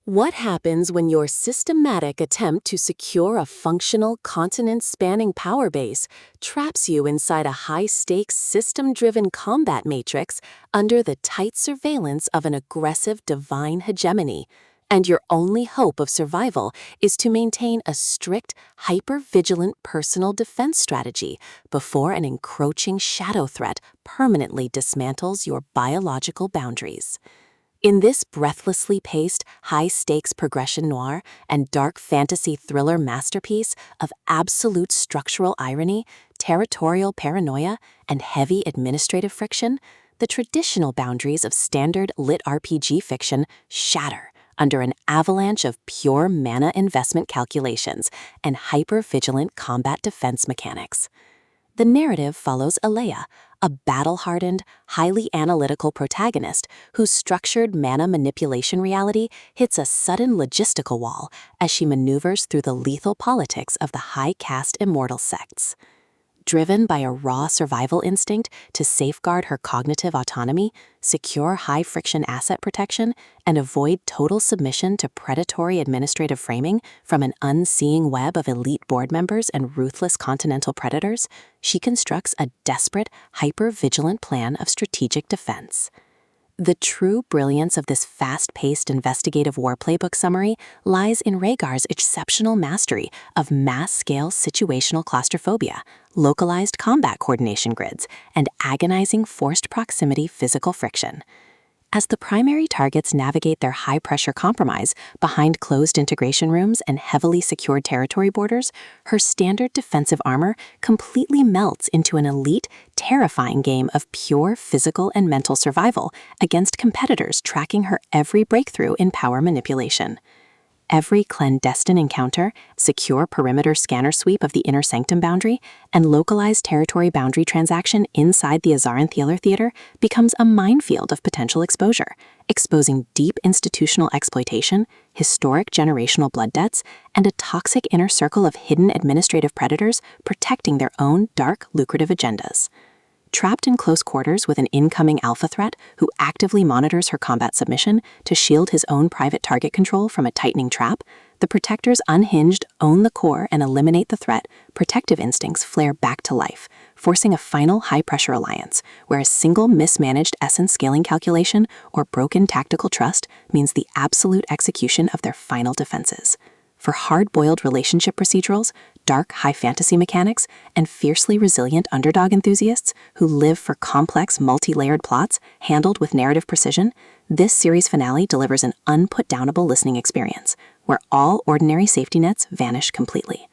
What happens when your systematic attempt to secure a functional, continent-spanning power base traps you inside a high-stakes, system-driven combat matrix under the tight surveillance of an aggressive divine hegemony, and your only hope of survival is to maintain a strict, hyper-vigilant personal defense strategy before an encroaching shadow threat permanently dismantles your biological boundaries? In this breathlessly paced, high-stakes progression noir and dark fantasy thriller masterpiece of absolute structural irony, territorial paranoia, and heavy administrative friction, the traditional boundaries of standard LitRPG fiction shatter under an avalanche of pure mana investment calculations and hyper-vigilant combat defense mechanics. The narrative follows Alea, a battle-hardened, highly analytical protagonist whose structured mana manipulation reality hits a sudden logistical wall as she maneuvers through the lethal politics of the high-caste immortal sects. Driven by a raw survival instinct to safeguard her cognitive autonomy, secure high-friction asset protection, and avoid total submission to predatory administrative framing from an unseeing web of elite board members and ruthless continental predators, she constructs a desperate, hyper-vigilant plan of strategic defense. The true brilliance of this fast-paced investigative war playbook summary lies in Rhaegar's exceptional mastery of mass-scale situational claustrophobia, localized combat coordination grids, and agonizing forced proximity physical friction. As the primary targets navigate their high-pressure compromise behind closed integration rooms and heavily secured territory borders, her standard defensive armor completely melts into an elite, terrifying game of pure physical and mental survival against competitors tracking her every breakthrough in power manipulation. Every clandestine encounter, secure perimeter scanner sweep of the inner sanctum boundary, and localized territory boundary transaction inside the Azarinth Healer theater becomes a minefield of potential exposure, exposing deep institutional exploitation, historic generational blood debts, and a toxic inner circle of hidden administrative predators protecting their own dark, lucrative agendas. Trapped in close quarters with an incoming alpha threat who actively monitors her combat submission to shield his own private target control from a tightening trap, the Protector's unhinged own the core and eliminate the threat protective instincts flare back to life, forcing a final high-pressure alliance, where a single mismanaged essence scaling calculation or broken tactical trust means the absolute execution of their final defenses. For hard-boiled relationship procedurals, dark high fantasy mechanics, and fiercely resilient underdog enthusiasts who live for complex, multi-layered plots handled with narrative precision, this series finale delivers an unput-downable listening experience, where all ordinary safety nets vanish completely.